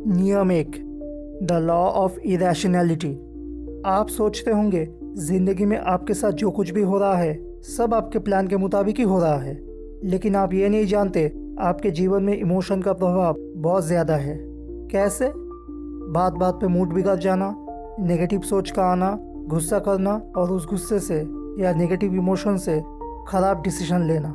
नियम 1, the law of irrationality. आप सोचते होंगे ज़िंदगी में आपके साथ जो कुछ भी हो रहा है सब आपके प्लान के मुताबिक ही हो रहा है, लेकिन आप ये नहीं जानते आपके जीवन में इमोशन का प्रभाव बहुत ज़्यादा है। कैसे? बात बात पे मूड बिगड़ जाना, नेगेटिव सोच का आना, गुस्सा करना और उस गुस्से से या नेगेटिव इमोशन से ख़राब डिसीजन लेना।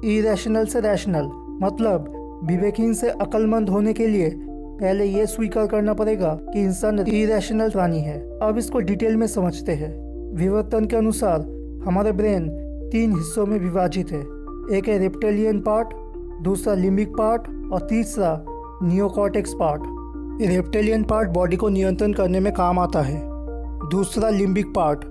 इरेशनल से रैशनल मतलब विवेकहीन से अक्लमंद होने के लिए पहले ये स्वीकार करना पड़ेगा कि इंसान इरेशनल प्राणी है। अब इसको डिटेल में समझते हैं। विवर्तन के अनुसार हमारे ब्रेन 3 हिस्सों में विभाजित है। एक है रेप्टिलियन पार्ट, दूसरा लिम्बिक पार्ट और तीसरा neocortex part. Reptilian part body को नियंत्रण करने में काम आता है। दूसरा लिम्बिक पार्ट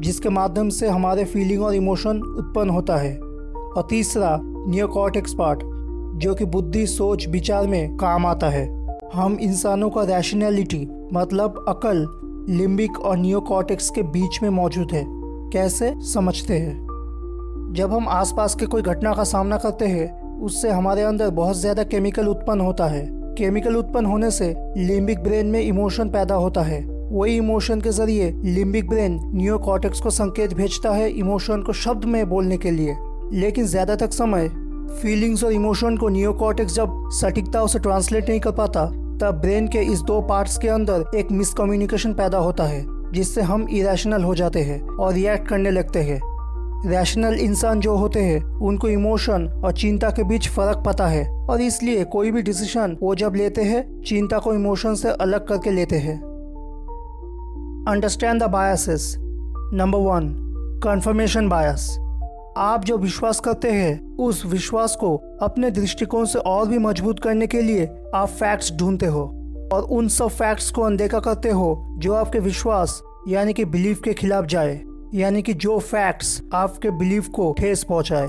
जिसके माध्यम से हमारे फीलिंग और इमोशन उत्पन्न होता है, और तीसरा नियोकॉर्टेक्स पार्ट जो कि बुद्धि, सोच, विचार में काम आता है। हम इंसानों का रैशनैलिटी मतलब अकल लिम्बिक और नियोकॉर्टेक्स के बीच में मौजूद है। कैसे? समझते हैं। जब हम आसपास के कोई घटना का सामना करते हैं उससे हमारे अंदर बहुत ज़्यादा केमिकल उत्पन्न होता है। केमिकल उत्पन्न होने से लिम्बिक ब्रेन में इमोशन पैदा होता है। वही इमोशन के जरिए लिम्बिक ब्रेन नियोकॉर्टेक्स को संकेत भेजता है इमोशन को शब्द में बोलने के लिए। लेकिन ज़्यादातर समय फीलिंग्स और इमोशन को नियोकॉर्टेक्स जब सटीकता से ट्रांसलेट नहीं कर पाता तब ब्रेन के इस 2 पार्ट्स के अंदर एक मिसकम्युनिकेशन पैदा होता है, जिससे हम इरेशनल हो जाते हैं और रिएक्ट करने लगते हैं। रैशनल इंसान जो होते हैं उनको इमोशन और चिंता के बीच फ़र्क पता है, और इसलिए कोई भी डिसीजन वो जब लेते हैं चिंता को इमोशन से अलग करके लेते हैं। Understand the biases. Number 1, confirmation bias. आप जो विश्वास करते हैं उस विश्वास को अपने दृष्टिकोण से और भी मजबूत करने के लिए आप फैक्ट्स ढूंढते हो और उन सब फैक्ट्स को अनदेखा करते हो जो आपके विश्वास यानी कि बिलीफ के खिलाफ जाए, यानी कि जो फैक्ट्स आपके बिलीफ को ठेस पहुंचाए।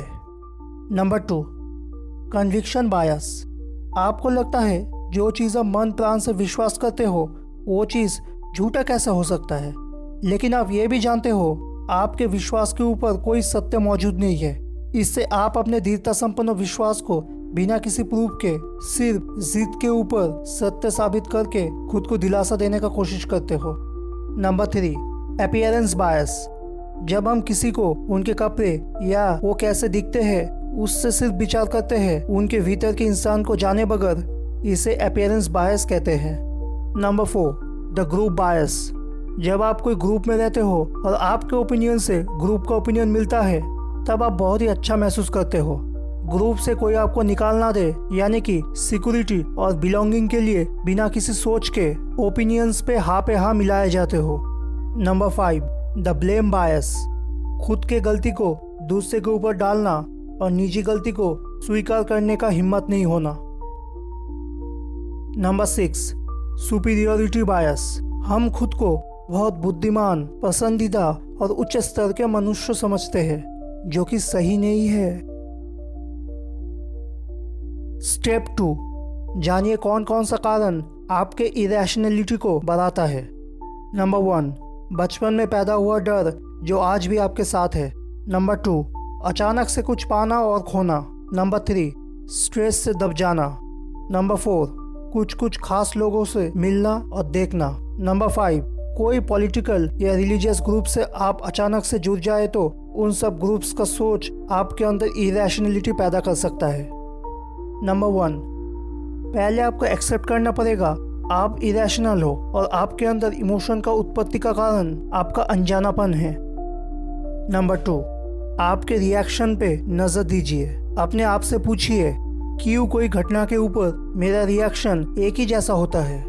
नंबर 2, कन्विक्शन बायस। आपको लगता है जो चीज़ आप मन प्राण से विश्वास करते हो वो चीज़ झूठा कैसे हो सकता है, लेकिन आप ये भी जानते हो आपके विश्वास के ऊपर कोई सत्य मौजूद नहीं है। इससे आप अपने दृढ़ता संपन्न विश्वास को बिना किसी प्रूफ के सिर्फ जिद के ऊपर सत्य साबित करके खुद को दिलासा देने का कोशिश करते हो। नंबर 3, अपीयरेंस बायस। जब हम किसी को उनके कपड़े या वो कैसे दिखते हैं उससे सिर्फ विचार करते हैं, उनके भीतर के इंसान को जाने बगैर, इसे अपीयरेंस बायस कहते हैं। नंबर 4, द ग्रुप बायस। जब आप कोई ग्रुप में रहते हो और आपके ओपिनियन से ग्रुप का ओपिनियन मिलता है तब आप बहुत ही अच्छा महसूस करते हो। ग्रुप से कोई आपको निकाल ना दे, यानी कि सिक्योरिटी और बिलोंगिंग के लिए बिना किसी सोच के ओपिनियंस पे हाँ मिलाए जाते हो। नंबर 5, द ब्लेम बायस। खुद के गलती को दूसरे के ऊपर डालना और निजी गलती को स्वीकार करने का हिम्मत नहीं होना। नंबर 6, सुपीरियरिटी बायस। हम खुद को बहुत बुद्धिमान, पसंदीदा और उच्च स्तर के मनुष्य समझते हैं, जो कि सही नहीं है। स्टेप 2, जानिए कौन कौन सा कारण आपके इरेशनैलिटी को बढ़ाता है। नंबर 1, बचपन में पैदा हुआ डर जो आज भी आपके साथ है। नंबर 2, अचानक से कुछ पाना और खोना। नंबर 3, स्ट्रेस से दब जाना। नंबर 4, कुछ खास लोगों से मिलना और देखना। नंबर 5, कोई पॉलिटिकल या रिलीजियस ग्रुप से आप अचानक से जुड़ जाए तो उन सब ग्रुप्स का सोच आपके अंदर इरेशनैलिटी पैदा कर सकता है। नंबर 1, पहले आपको एक्सेप्ट करना पड़ेगा आप इरेशनल हो और आपके अंदर इमोशन का उत्पत्ति का कारण आपका अनजानापन है। नंबर 2, आपके रिएक्शन पे नजर दीजिए। अपने आप से पूछिए क्यों कोई घटना के ऊपर मेरा रिएक्शन एक ही जैसा होता है।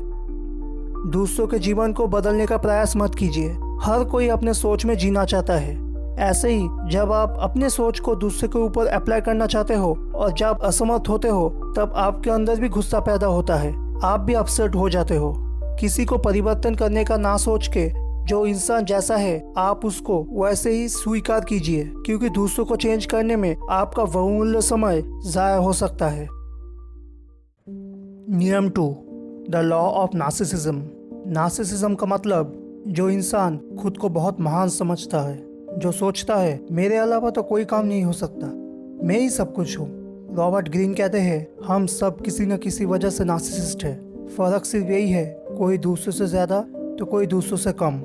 दूसरों के जीवन को बदलने का प्रयास मत कीजिए। हर कोई अपने सोच में जीना चाहता है। ऐसे ही जब आप अपने सोच को दूसरे के ऊपर अप्लाई करना चाहते हो और जब असमर्थ होते हो तब आपके अंदर भी गुस्सा पैदा होता है, आप भी अपसेट हो जाते हो। किसी को परिवर्तन करने का ना सोच के जो इंसान जैसा है आप उसको वैसे ही स्वीकार कीजिए, क्योंकि दूसरों को चेंज करने में आपका बहुमूल्य समय ज़ाया हो सकता है। नियम 2, the law of narcissism. Narcissism का मतलब जो इंसान खुद को बहुत महान समझता है, जो सोचता है मेरे अलावा तो कोई काम नहीं हो सकता, मैं ही सब कुछ हूँ, रॉबर्ट ग्रीन कहते हैं, हम सब किसी न किसी वजह से नार्सिसिस्ट है। फर्क सिर्फ यही है, कोई दूसरों से ज़्यादा तो कोई दूसरों से कम।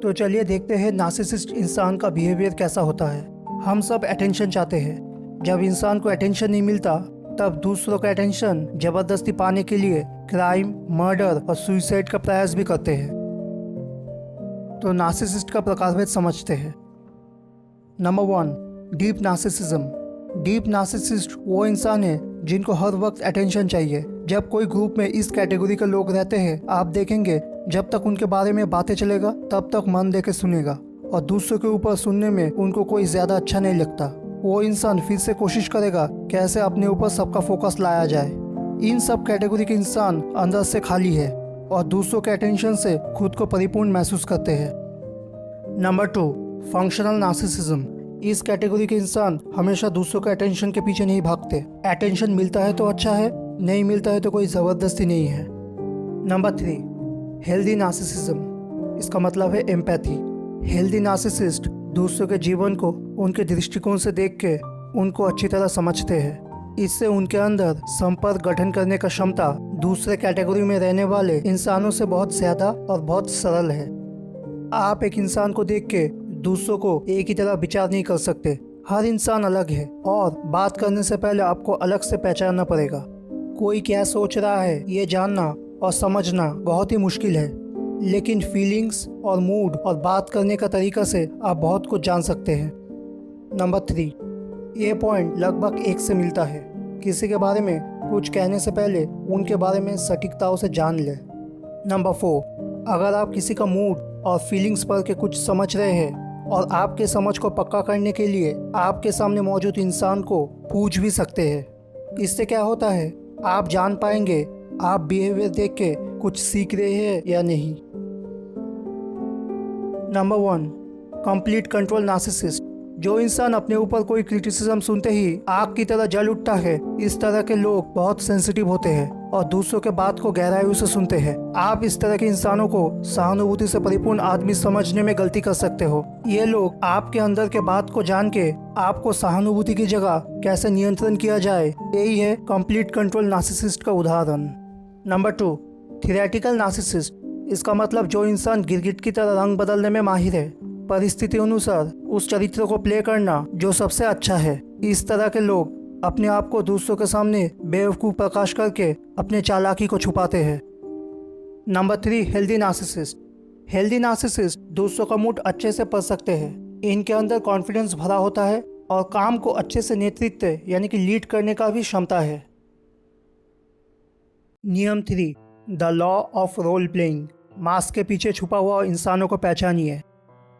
तो चलिए देखते हैं नार्सिसिस्ट इंसान का बिहेवियर कैसा होता है। हम सब अटेंशन चाहते हैं। जब इंसान को अटेंशन नहीं मिलता तब दूसरों का अटेंशन जबरदस्ती पाने के लिए क्राइम, मर्डर और सुसाइड का प्रयास भी करते हैं। तो नार्सिसिस्ट का प्रकारभेद समझते हैं। Number 1, deep narcissism. Deep narcissist वो इंसान है जिनको हर वक्त अटेंशन चाहिए। जब कोई ग्रुप में इस कैटेगरी के लोग रहते हैं, आप देखेंगे जब तक उनके बारे में बातें चलेगा तब तक मन दे के सुनेगा और दूसरों के ऊपर सुनने में उनको कोई ज़्यादा अच्छा नहीं लगता। वो इंसान फिर से कोशिश करेगा कैसे अपने ऊपर सबका फोकस लाया जाए। इन सब कैटेगरी के इंसान अंदर से खाली है और दूसरों के अटेंशन से खुद को परिपूर्ण महसूस करते हैं। Number 2, functional narcissism. इस कैटेगरी के इंसान हमेशा दूसरों के अटेंशन के पीछे नहीं भागते। अटेंशन मिलता है तो अच्छा है, नहीं मिलता है तो कोई ज़बरदस्ती नहीं है। Number 3, healthy narcissism. इसका मतलब है एम्पैथी। हेल्दी नार्सिसिस्ट दूसरों के जीवन को उनके दृष्टिकोण से देख के उनको अच्छी तरह समझते हैं। इससे उनके अंदर संपर्क गठन करने का क्षमता दूसरे कैटेगरी में रहने वाले इंसानों से बहुत ज़्यादा और बहुत सरल है। आप एक इंसान को देख के दूसरों को एक ही तरह विचार नहीं कर सकते। हर इंसान अलग है और बात करने से पहले आपको अलग से पहचानना पड़ेगा। कोई क्या सोच रहा है ये जानना और समझना बहुत ही मुश्किल है, लेकिन फीलिंग्स और मूड और बात करने का तरीका से आप बहुत कुछ जान सकते हैं। नंबर 3, ये पॉइंट लगभग एक से मिलता है। किसी के बारे में कुछ कहने से पहले उनके बारे में सटीकताओं से जान ले। नंबर 4, अगर आप किसी का मूड और फीलिंग्स पढ़ के कुछ समझ रहे हैं और आपके समझ को पक्का करने के लिए आपके सामने मौजूद इंसान को पूछ भी सकते हैं। इससे क्या होता है, आप जान पाएंगे आप बिहेवियर देख के कुछ सीख रहे हैं या नहीं। Number 1, complete control narcissist. जो इंसान अपने ऊपर कोई क्रिटिसिज्म सुनते ही आग की तरह जल उठता है, इस तरह के लोग बहुत सेंसिटिव होते हैं और दूसरों के बात को गहराई से सुनते हैं। आप इस तरह के इंसानों को सहानुभूति से परिपूर्ण आदमी समझने में गलती कर सकते हो। ये लोग आपके अंदर के बात को जान के आपको सहानुभूति की जगह कैसे नियंत्रण किया जाए, यही है कंप्लीट कंट्रोल नार्सिसिस्ट का उदाहरण। Number 2, theoretical narcissist. इसका मतलब जो इंसान गिरगिट की तरह रंग बदलने में माहिर है, परिस्थिति अनुसार उस चरित्र को प्ले करना जो सबसे अच्छा है। इस तरह के लोग अपने आप को दूसरों के सामने बेवकूफ़ प्रकाश करके अपने चालाकी को छुपाते हैं। Number 3, healthy narcissist. Healthy narcissist दूसरों का मूड अच्छे से पढ़ सकते हैं। इनके अंदर कॉन्फिडेंस भरा होता है और काम को अच्छे से नेतृत्व यानी कि लीड करने का भी क्षमता है। नियम 3, the law of role playing. Mask के पीछे छुपा हुआ इंसानों को पहचानिए।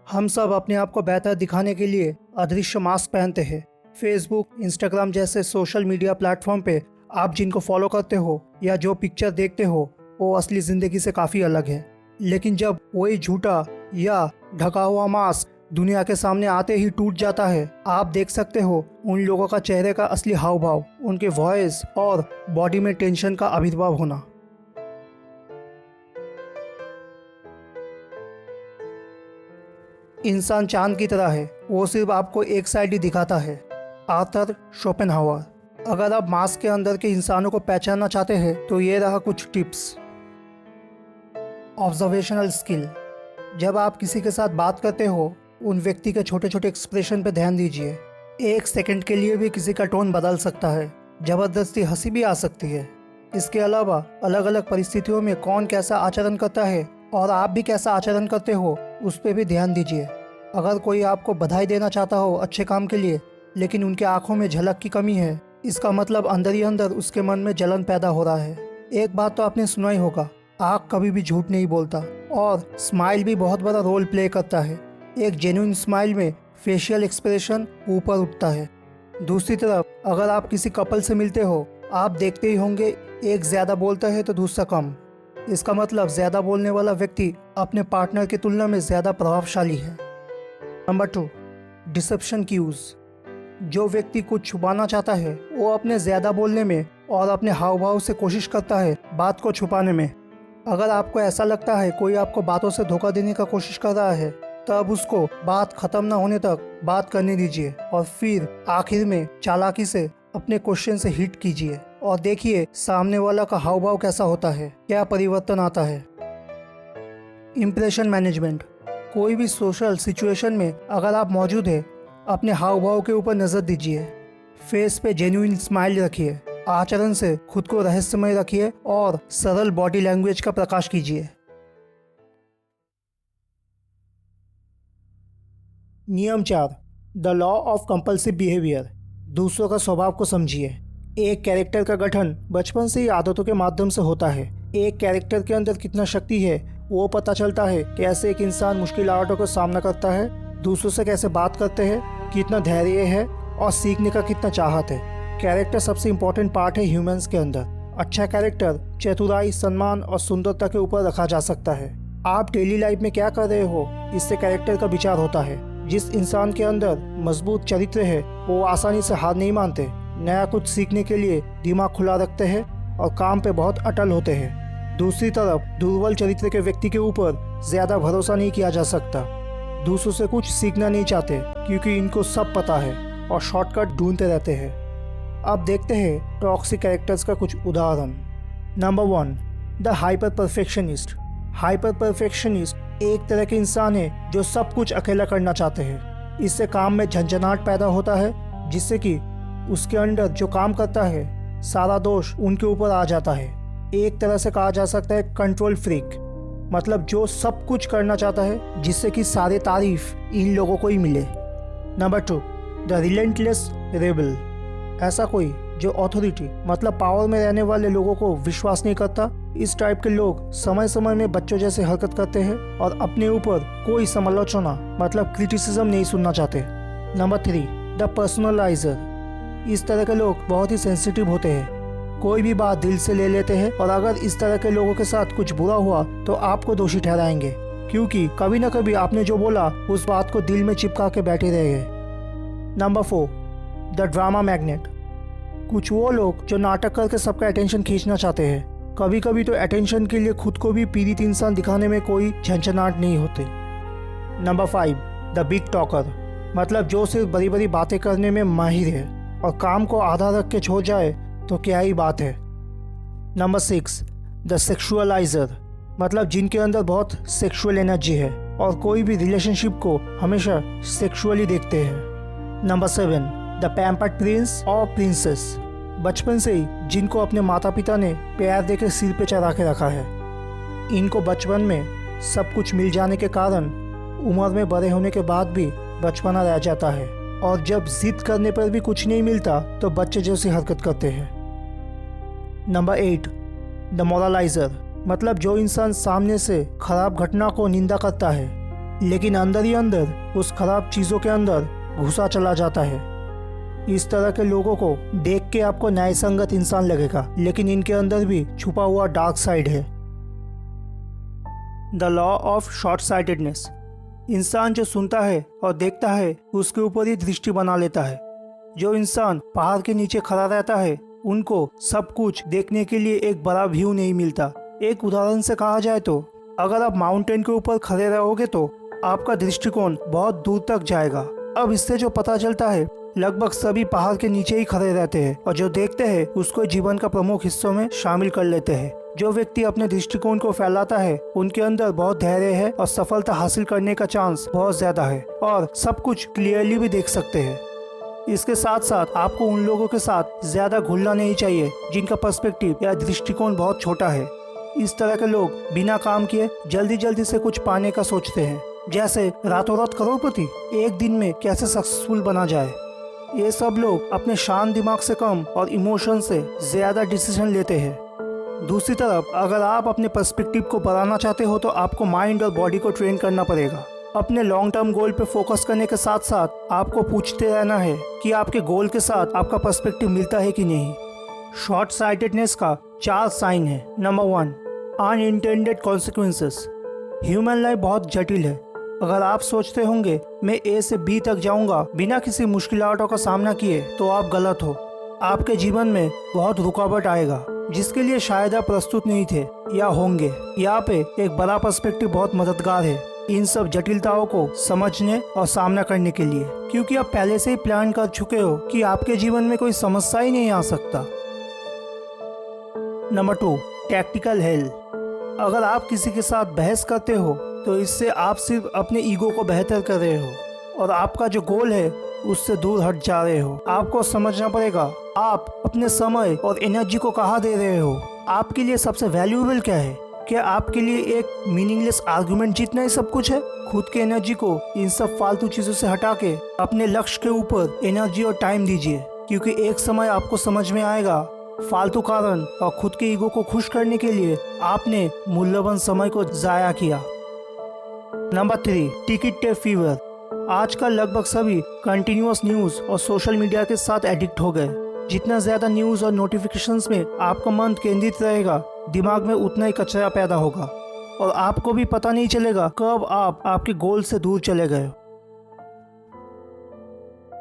हम सब अपने आप को बेहतर दिखाने के लिए अदृश्य मास्क पहनते हैं। फेसबुक, इंस्टाग्राम जैसे सोशल मीडिया प्लेटफॉर्म पे आप जिनको फॉलो करते हो या जो पिक्चर देखते हो वो असली ज़िंदगी से काफ़ी अलग है। लेकिन जब वही झूठा या ढका हुआ मास्क दुनिया के सामने आते ही टूट जाता है, आप देख सकते हो उन लोगों का चेहरे का असली हाव भाव, उनके वॉइस और बॉडी में टेंशन का आविर्भाव होना। इंसान चांद की तरह है, वो सिर्फ आपको एक साइड ही दिखाता है। Arthur Schopenhauer. अगर आप मास्क के अंदर के इंसानों को पहचानना चाहते हैं तो ये रहा कुछ टिप्स। Observational skill. जब आप किसी के साथ बात करते हो, उन व्यक्ति के छोटे छोटे एक्सप्रेशन पर ध्यान दीजिए। 1 सेकंड के लिए भी किसी का टोन बदल सकता है, जबरदस्ती हंसी भी आ सकती है। इसके अलावा अलग अलग परिस्थितियों में कौन कैसा आचरण करता है और आप भी कैसा आचरण करते हो, उस पर भी ध्यान दीजिए। अगर कोई आपको बधाई देना चाहता हो अच्छे काम के लिए, लेकिन उनके आंखों में झलक की कमी है, इसका मतलब अंदर ही अंदर उसके मन में जलन पैदा हो रहा है। एक बात तो आपने सुना ही होगा, आँख कभी भी झूठ नहीं बोलता और स्माइल भी बहुत बड़ा रोल प्ले करता है। एक जेन्युइन स्माइल में फेशियल एक्सप्रेशन ऊपर उठता है। दूसरी तरफ अगर आप किसी कपल से मिलते हो, आप देखते ही होंगे एक ज़्यादा बोलता है तो दूसरा कम। इसका मतलब ज़्यादा बोलने वाला व्यक्ति अपने पार्टनर की तुलना में ज़्यादा प्रभावशाली है। Number 2, deception cues. जो व्यक्ति कुछ छुपाना चाहता है वो अपने ज़्यादा बोलने में और अपने हाव भाव से कोशिश करता है बात को छुपाने में। अगर आपको ऐसा लगता है कोई आपको बातों से धोखा देने का कोशिश कर रहा है, तब उसको बात ख़त्म ना होने तक बात करने दीजिए और फिर आखिर में चालाकी से अपने क्वेश्चन से हिट कीजिए और देखिए सामने वाला का हाव भाव कैसा होता है, क्या परिवर्तन आता है। Impression management. कोई भी सोशल सिचुएशन में अगर आप मौजूद हैं, अपने हाव भाव के ऊपर नज़र दीजिए। फेस पे जेन्युइन स्माइल रखिए, आचरण से खुद को रहस्यमय रखिए और सरल बॉडी लैंग्वेज का प्रकाश कीजिए। नियम 4, the law of compulsive behaviour. दूसरों का स्वभाव को समझिए। एक कैरेक्टर का गठन बचपन से ही आदतों के माध्यम से होता है। एक कैरेक्टर के अंदर कितना शक्ति है वो पता चलता है कैसे एक इंसान मुश्किल हालातों का सामना करता है, दूसरों से कैसे बात करते हैं, कितना धैर्य है और सीखने का कितना चाहत है। कैरेक्टर सबसे इम्पोर्टेंट पार्ट है ह्यूमंस के अंदर। अच्छा कैरेक्टर चतुराई, सम्मान और सुंदरता के ऊपर रखा जा सकता है। आप डेली लाइफ में क्या कर रहे हो, इससे कैरेक्टर का विचार होता है। जिस इंसान के अंदर मजबूत चरित्र है वो आसानी से हार नहीं मानते, नया कुछ सीखने के लिए दिमाग खुला रखते हैं और काम पे बहुत अटल होते हैं। दूसरी तरफ दुर्बल चरित्र के व्यक्ति के ऊपर ज़्यादा भरोसा नहीं किया जा सकता। दूसरों से कुछ सीखना नहीं चाहते क्योंकि इनको सब पता है और शॉर्टकट ढूंढते रहते हैं। अब देखते हैं टॉक्सिक कैरेक्टर्स का कुछ उदाहरण। Number 1, the hyper perfectionist. Hyper perfectionist एक तरह के इंसान है जो सब कुछ अकेला करना चाहते हैं। इससे काम में झंझनाहट पैदा होता है, जिससे कि उसके अंदर जो काम करता है सारा दोष उनके ऊपर आ जाता है। एक तरह से कहा जा सकता है कंट्रोल फ्रीक, मतलब जो सब कुछ करना चाहता है जिससे कि सारे तारीफ इन लोगों को ही मिले। Number 2, the relentless rebel. ऐसा कोई जो अथॉरिटी मतलब पावर में रहने वाले लोगों को विश्वास नहीं करता। इस टाइप के लोग समय समय में बच्चों जैसे हरकत करते हैं और अपने ऊपर कोई समालोचना मतलब क्रिटिसिज्म नहीं सुनना चाहते। Number 3, the personaliser. इस तरह के लोग बहुत ही सेंसिटिव होते हैं, कोई भी बात दिल से ले लेते हैं और अगर इस तरह के लोगों के साथ कुछ बुरा हुआ तो आपको दोषी ठहराएंगे, क्योंकि कभी ना कभी आपने जो बोला उस बात को दिल में चिपका के बैठे रह गए। Number 4, the drama magnet. कुछ वो लोग जो नाटक करके सबका अटेंशन खींचना चाहते हैं। कभी कभी तो अटेंशन के लिए खुद को भी पीड़ित इंसान दिखाने में कोई झंझनाहट नहीं होते। Number 5, the big talker. मतलब जो सिर्फ बड़ी बड़ी बातें करने में माहिर है और काम को आधा रख के छोड़ जाए तो क्या ही बात है। Number 6, the सेक्सुअलाइजर। मतलब जिनके अंदर बहुत सेक्सुअल एनर्जी है और कोई भी रिलेशनशिप को हमेशा सेक्सुअली देखते हैं। नंबर 7, द पैम्पर्ड प्रिंस और प्रिंसेस। बचपन से ही जिनको अपने माता पिता ने प्यार देकर सिर पे चढ़ा के रखा है। इनको बचपन में सब कुछ मिल जाने के कारण उम्र में बड़े होने के बाद भी बचपना रह जाता है और जब जिद करने पर भी कुछ नहीं मिलता तो बच्चे जैसी हरकत करते हैं। Number 8, the moraliser. मतलब जो इंसान सामने से खराब घटना को निंदा करता है लेकिन अंदर ही अंदर उस खराब चीज़ों के अंदर घुसा चला जाता है। इस तरह के लोगों को देख के आपको न्यायसंगत इंसान लगेगा, लेकिन इनके अंदर भी छुपा हुआ डार्क साइड है। The law of short sightedness. इंसान जो सुनता है और देखता है उसके ऊपर ही दृष्टि बना लेता है। जो इंसान पहाड़ के नीचे खड़ा रहता है उनको सब कुछ देखने के लिए एक बड़ा व्यू नहीं मिलता। एक उदाहरण से कहा जाए तो अगर आप माउंटेन के ऊपर खड़े रहोगे तो आपका दृष्टिकोण बहुत दूर तक जाएगा। अब इससे जो पता चलता है लगभग सभी पहाड़ के नीचे ही खड़े रहते हैं और जो देखते हैं उसको जीवन का प्रमुख हिस्सों में शामिल कर लेते हैं। जो व्यक्ति अपने दृष्टिकोण को फैलाता है उनके अंदर बहुत धैर्य है और सफलता हासिल करने का चांस बहुत ज्यादा है और सब कुछ क्लियरली भी देख सकते हैं। इसके साथ साथ आपको उन लोगों के साथ ज्यादा घुलना नहीं चाहिए जिनका पर्सपेक्टिव या दृष्टिकोण बहुत छोटा है। इस तरह के लोग बिना काम किए जल्दी जल्दी से कुछ पाने का सोचते हैं, जैसे रातों रात करोड़पति, एक दिन में कैसे सक्सेसफुल बना जाए। ये सब लोग अपने शांत दिमाग से कम और इमोशन से ज्यादा डिसीजन लेते हैं। दूसरी तरफ अगर आप अपने पर्सपेक्टिव को बढ़ाना चाहते हो तो आपको माइंड और बॉडी को ट्रेन करना पड़ेगा। अपने लॉन्ग टर्म गोल पे फोकस करने के साथ साथ आपको पूछते रहना है कि आपके गोल के साथ आपका पर्सपेक्टिव मिलता है कि नहीं। शॉर्ट साइटेडनेस का 4 साइन है। Number 1, unintended consequences. Human life बहुत जटिल है। अगर आप सोचते होंगे मैं ए से बी तक जाऊंगा बिना किसी मुश्किलातों का सामना किए तो आप गलत हो। आपके जीवन में बहुत रुकावट आएगा जिसके लिए शायद आप प्रस्तुत नहीं थे या होंगे। यहाँ पे एक बड़ा पर्सपेक्टिव बहुत मददगार है। इन सब जटिलताओं को समझने और सामना करने के लिए, क्योंकि आप पहले से ही प्लान कर चुके हो कि आपके जीवन में कोई समस्या ही नहीं आ सकता। Number 2, tactical help. अगर आप किसी के साथ बहस करते हो तो इससे आप सिर्फ अपने ईगो को बेहतर कर रहे हो और आपका जो गोल है उससे दूर हट जा रहे हो। आपको समझना पड़ेगा आप अपने समय और एनर्जी को कहाँ दे रहे हो। आपके लिए सबसे वैल्यूएबल क्या है? क्या आपके लिए एक मीनिंगलेस आर्गुमेंट जीतना ही सब कुछ है? खुद की एनर्जी को इन सब फालतू चीज़ों से हटा के अपने लक्ष्य के ऊपर एनर्जी और टाइम दीजिए, क्योंकि एक समय आपको समझ में आएगा फालतू कारण और खुद के ईगो को खुश करने के लिए आपने मूल्यवान समय को जाया किया। Number 3, ticker tape fever. आजकल लगभग सभी कंटिन्यूअस न्यूज़ और सोशल मीडिया के साथ एडिक्ट हो गए। जितना ज़्यादा न्यूज़ और नोटिफिकेशंस में आपका मन केंद्रित रहेगा, दिमाग में उतना ही कचरा पैदा होगा और आपको भी पता नहीं चलेगा कब आप आपके गोल से दूर चले गए।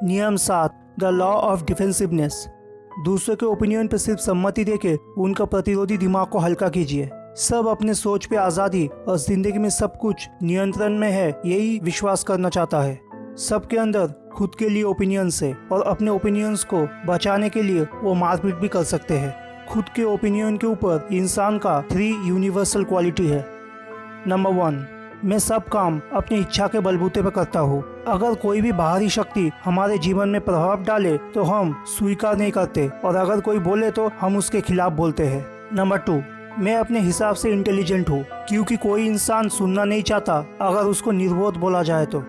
नियम 7, द लॉ ऑफ डिफेंसिवनेस। दूसरों के ओपिनियन पर सिर्फ सम्मति देके उनका प्रतिरोधी दिमाग को हल्का कीजिए। सब अपने सोच पे आज़ादी और जिंदगी में सब कुछ नियंत्रण में है, यही विश्वास करना चाहता है। सबके अंदर खुद के लिए ओपिनियंस है और अपने ओपिनियंस को बचाने के लिए वो मारपीट भी कर सकते हैं। खुद के ओपिनियन के ऊपर इंसान का 3 यूनिवर्सल क्वालिटी है। नंबर 1, मैं सब काम अपनी इच्छा के बलबूते पर करता हूँ। अगर कोई भी बाहरी शक्ति हमारे जीवन में प्रभाव डाले तो हम स्वीकार नहीं करते और अगर कोई बोले तो हम उसके खिलाफ बोलते हैं। नंबर 2, मैं अपने हिसाब से इंटेलिजेंट हूँ, क्योंकि कोई इंसान सुनना नहीं चाहता अगर उसको निर्बोध बोला जाए तो।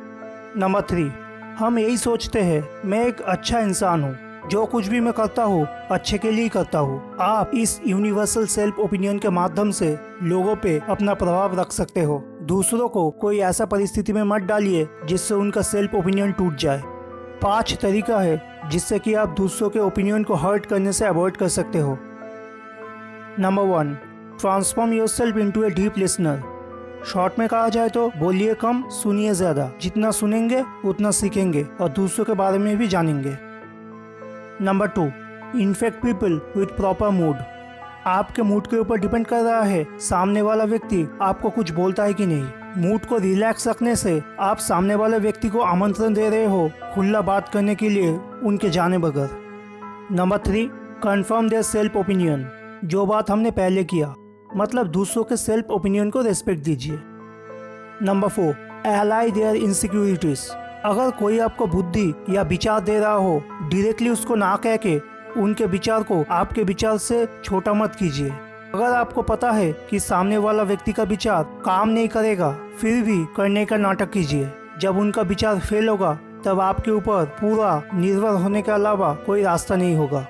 नंबर 3, हम यही सोचते हैं मैं एक अच्छा इंसान हूँ, जो कुछ भी मैं करता हूँ अच्छे के लिए ही करता हूँ। आप इस यूनिवर्सल सेल्फ ओपिनियन के माध्यम से लोगों पे अपना प्रभाव रख सकते हो। दूसरों को कोई ऐसा परिस्थिति में मत डालिए जिससे उनका सेल्फ ओपिनियन टूट जाए। 5 तरीका है जिससे कि आप दूसरों के ओपिनियन को हर्ट करने से अवॉइड कर सकते हो। Number 1, transform yourself into a deep listener. Short में कहा जाए तो बोलिए कम, सुनिए ज्यादा। जितना सुनेंगे उतना सीखेंगे और दूसरों के बारे में भी जानेंगे। Number 2, infect people with proper mood. आपके मूड के ऊपर डिपेंड कर रहा है सामने वाला व्यक्ति आपको कुछ बोलता है कि नहीं। मूड को रिलैक्स रखने से आप सामने वाले व्यक्ति को आमंत्रण दे रहे हो खुला बात करने के लिए उनके जाने बगैर। Number 3, confirm their self opinion. जो बात हमने पहले किया, मतलब दूसरों के सेल्फ ओपिनियन को रेस्पेक्ट दीजिए। Number 4, ally their insecurities. अगर कोई आपको बुद्धि या विचार दे रहा हो, डायरेक्टली उसको ना कह के उनके विचार को आपके विचार से छोटा मत कीजिए। अगर आपको पता है कि सामने वाला व्यक्ति का विचार काम नहीं करेगा, फिर भी करने का नाटक कीजिए। जब उनका विचार फेल होगा तब आपके ऊपर पूरा निर्भर होने के अलावा कोई रास्ता नहीं होगा।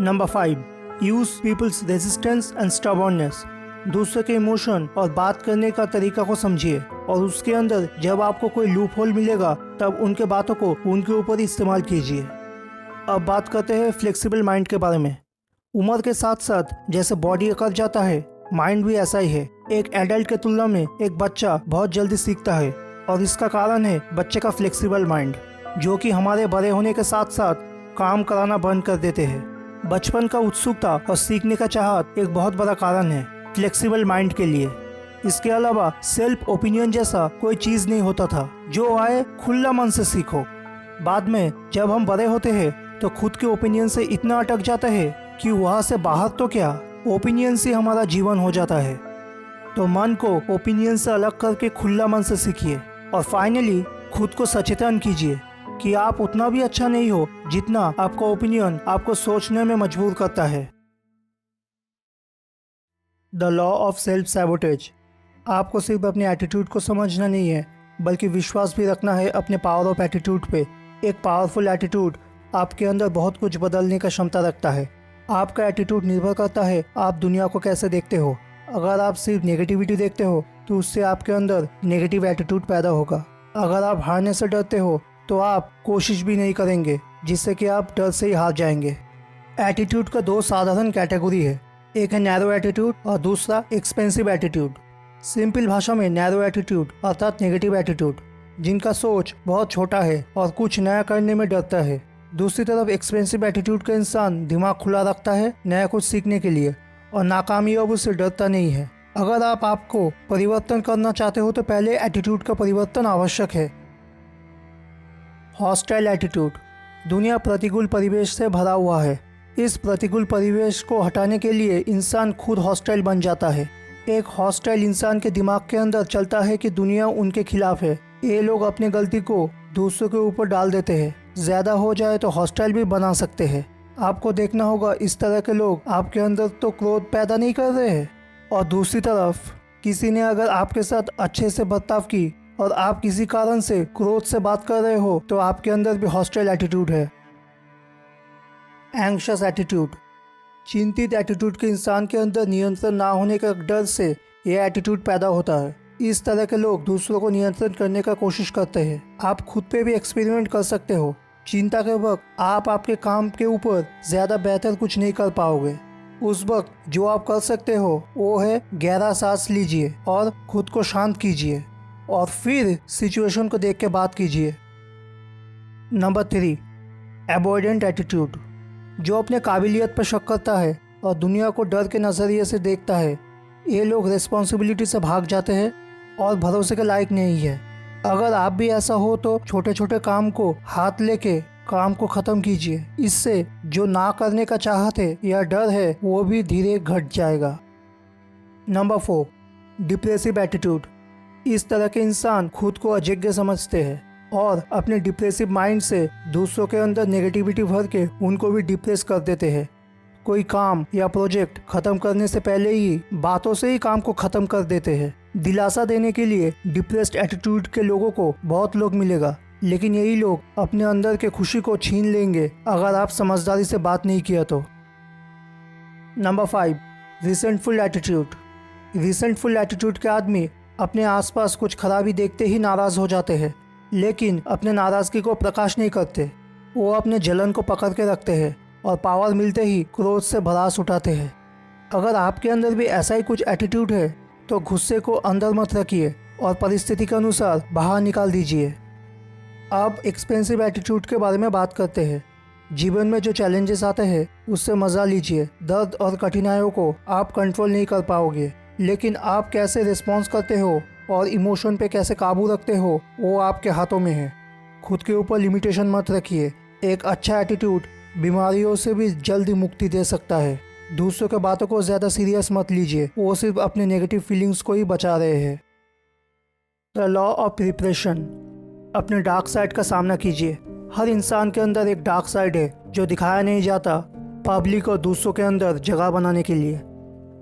Number 5, use people's resistance and stubbornness. दूसरे के इमोशन और बात करने का तरीका को समझिए और उसके अंदर जब आपको कोई लूप होल मिलेगा तब उनके बातों को उनके ऊपर इस्तेमाल कीजिए। अब बात करते हैं फ्लेक्सिबल माइंड के बारे में। उम्र के साथ साथ जैसे बॉडी अकड़ जाता है, माइंड भी ऐसा ही है। एक एडल्ट के तुलना में एक बच्चा बहुत जल्दी सीखता है और इसका कारण है बच्चे का फ्लेक्सिबल माइंड, जो कि हमारे बड़े होने के साथ साथ काम कराना बंद कर देते हैं। बचपन का उत्सुकता और सीखने का चाहत एक बहुत बड़ा कारण है फ्लेक्सिबल माइंड के लिए। इसके अलावा सेल्फ ओपिनियन जैसा कोई चीज़ नहीं होता था। जो आए खुला मन से सीखो। बाद में जब हम बड़े होते हैं तो खुद के ओपिनियन से इतना अटक जाता है कि वहाँ से बाहर तो क्या, ओपिनियन से हमारा जीवन हो जाता है। तो मन को ओपिनियन से अलग करके खुला मन से सीखिए और फाइनली खुद को सचेतन कीजिए कि आप उतना भी अच्छा नहीं हो जितना आपका ओपिनियन आपको सोचने में मजबूर करता है। The law of self sabotage. आपको सिर्फ अपने एटीट्यूड को समझना नहीं है, बल्कि विश्वास भी रखना है अपने पावर ऑफ एटीट्यूड पे। एक पावरफुल एटीट्यूड आपके अंदर बहुत कुछ बदलने का क्षमता रखता है। आपका एटीट्यूड निर्भर करता है आप दुनिया को कैसे देखते हो। अगर आप सिर्फ नेगेटिविटी देखते हो तो उससे आपके अंदर नेगेटिव एटीट्यूड पैदा होगा। अगर आप हारने से डरते हो तो आप कोशिश भी नहीं करेंगे, जिससे कि आप डर से ही हार जाएंगे। एटीट्यूड का 2 साधारण कैटेगरी है, एक है नैरो एटीट्यूड और दूसरा एक्सपेंसिव एटीट्यूड। सिंपल भाषा में नैरो एटीट्यूड अर्थात नेगेटिव एटीट्यूड, जिनका सोच बहुत छोटा है और कुछ नया करने में डरता है। दूसरी तरफ एक्सपेंसिव एटीट्यूड का इंसान दिमाग खुला रखता है नया कुछ सीखने के लिए और नाकामयाबी से डरता नहीं है। अगर आप आपको परिवर्तन करना चाहते हो तो पहले एटीट्यूड का परिवर्तन आवश्यक है। Hostile attitude. दुनिया प्रतिकूल परिवेश से भरा हुआ है। इस प्रतिकूल परिवेश को हटाने के लिए इंसान खुद हॉस्टाइल बन जाता है। एक हॉस्टाइल इंसान के दिमाग के अंदर चलता है कि दुनिया उनके खिलाफ है। ये लोग अपनी गलती को दूसरों के ऊपर डाल देते हैं। ज़्यादा हो जाए तो हॉस्टाइल भी बना सकते हैं। आपको देखना होगा इस तरह के लोग आपके अंदर तो क्रोध पैदा नहीं कर रहे हैं, और दूसरी तरफ किसी ने अगर आपके साथ अच्छे से बर्ताव की और आप किसी कारण से क्रोध से बात कर रहे हो तो आपके अंदर भी हॉस्टाइल एटीट्यूड है। Anxious attitude. चिंतित एटीट्यूड के इंसान के अंदर नियंत्रण ना होने का डर से यह एटीट्यूड पैदा होता है। इस तरह के लोग दूसरों को नियंत्रण करने का कोशिश करते हैं। आप खुद पे भी एक्सपेरिमेंट कर सकते हो। चिंता के वक्त आप आपके काम के ऊपर ज़्यादा बेहतर कुछ नहीं कर पाओगे। उस वक्त जो आप कर सकते हो वो है गहरा सांस लीजिए और खुद को शांत कीजिए और फिर सिचुएशन को देख के बात कीजिए। Number 3, avoidant attitude. जो अपने काबिलियत पर शक करता है और दुनिया को डर के नज़रिए से देखता है, ये लोग रिस्पॉन्सिबिलिटी से भाग जाते हैं और भरोसे के लायक नहीं है। अगर आप भी ऐसा हो तो छोटे छोटे काम को हाथ लेके काम को ख़त्म कीजिए। इससे जो ना करने का चाहत है या डर है वो भी धीरे घट जाएगा। Number 4, depressive attitude. इस तरह के इंसान खुद को अयोग्य समझते हैं और अपने डिप्रेसिव माइंड से दूसरों के अंदर नेगेटिविटी भर के उनको भी डिप्रेस कर देते हैं। कोई काम या प्रोजेक्ट ख़त्म करने से पहले ही बातों से ही काम को ख़त्म कर देते हैं। दिलासा देने के लिए डिप्रेस्ड एटीट्यूड के लोगों को बहुत लोग मिलेगा, लेकिन यही लोग अपने अंदर के खुशी को छीन लेंगे अगर आप समझदारी से बात नहीं किया तो। Number 5, resentful attitude. Resentful attitude के आदमी अपने आसपास कुछ खराबी देखते ही नाराज़ हो जाते हैं, लेकिन अपने नाराज़गी को प्रकाश नहीं करते। वो अपने जलन को पकड़ के रखते हैं और पावर मिलते ही क्रोध से भड़ास उठाते हैं। अगर आपके अंदर भी ऐसा ही कुछ एटीट्यूड है तो गुस्से को अंदर मत रखिए और परिस्थिति के अनुसार बाहर निकाल दीजिए। अब एक्सपेंसिव एटीट्यूड के बारे में बात करते हैं। जीवन में जो चैलेंजेस आते हैं उससे मज़ा लीजिए। दर्द और कठिनाइयों को आप कंट्रोल नहीं कर पाओगे, लेकिन आप कैसे रिस्पॉन्स करते हो और इमोशन पे कैसे काबू रखते हो वो आपके हाथों में है। खुद के ऊपर लिमिटेशन मत रखिए। एक अच्छा एटीट्यूड बीमारियों से भी जल्दी मुक्ति दे सकता है। दूसरों के बातों को ज़्यादा सीरियस मत लीजिए, वो सिर्फ अपने नेगेटिव फीलिंग्स को ही बचा रहे हैं। The law of preparation. अपने डार्क साइड का सामना कीजिए। हर इंसान के अंदर एक डार्क साइड है जो दिखाया नहीं जाता पब्लिक और दूसरों के अंदर जगह बनाने के लिए।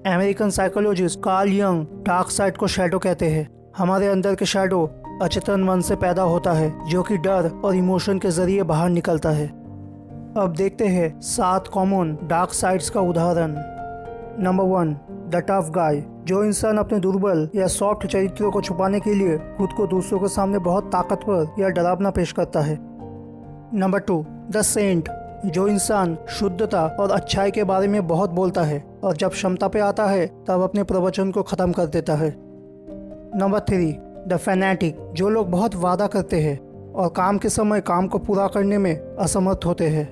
American psychologist Carl Jung dark side को शैडो कहते हैं। हमारे अंदर के शैडो अचेतन मन से पैदा होता है जो कि डर और इमोशन के जरिए बाहर निकलता है। अब देखते हैं 7 कॉमन डार्क साइड्स का उदाहरण। Number 1, the tough guy. जो इंसान अपने दुर्बल या सॉफ्ट चरित्रों को छुपाने के लिए खुद को दूसरों के सामने बहुत ताकतवर या डरावना पेश करता है। Number 2, the saint. जो इंसान शुद्धता और अच्छाई के बारे में बहुत बोलता है और जब क्षमता पे आता है तब अपने प्रवचन को ख़त्म कर देता है। Number 3, the fanatic. जो लोग बहुत वादा करते हैं और काम के समय काम को पूरा करने में असमर्थ होते हैं।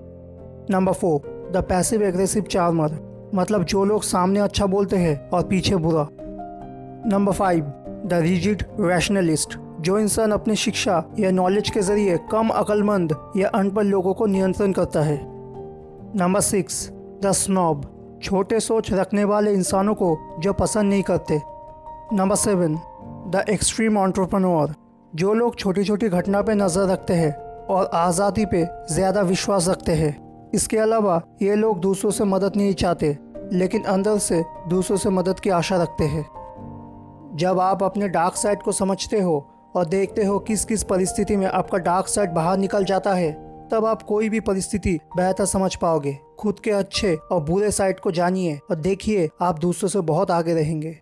Number 4, the passive aggressive charmer. मतलब जो लोग सामने अच्छा बोलते हैं और पीछे बुरा। Number 5, the rigid rationalist. जो इंसान अपनी शिक्षा या नॉलेज के जरिए कम अक्लमंद या अनपढ़ लोगों को नियंत्रण करता है। Number 6, the snob. छोटे सोच रखने वाले इंसानों को जो पसंद नहीं करते। Number 7, the extreme entrepreneur. जो लोग छोटी छोटी घटना पे नज़र रखते हैं और आज़ादी पे ज़्यादा विश्वास रखते हैं। इसके अलावा ये लोग दूसरों से मदद नहीं चाहते, लेकिन अंदर से दूसरों से मदद की आशा रखते हैं। जब आप अपने डार्क साइड को समझते हो और देखते हो किस किस परिस्थिति में आपका डार्क साइड बाहर निकल जाता है, तब आप कोई भी परिस्थिति बेहतर समझ पाओगे। खुद के अच्छे और बुरे साइड को जानिए और देखिए आप दूसरों से बहुत आगे रहेंगे।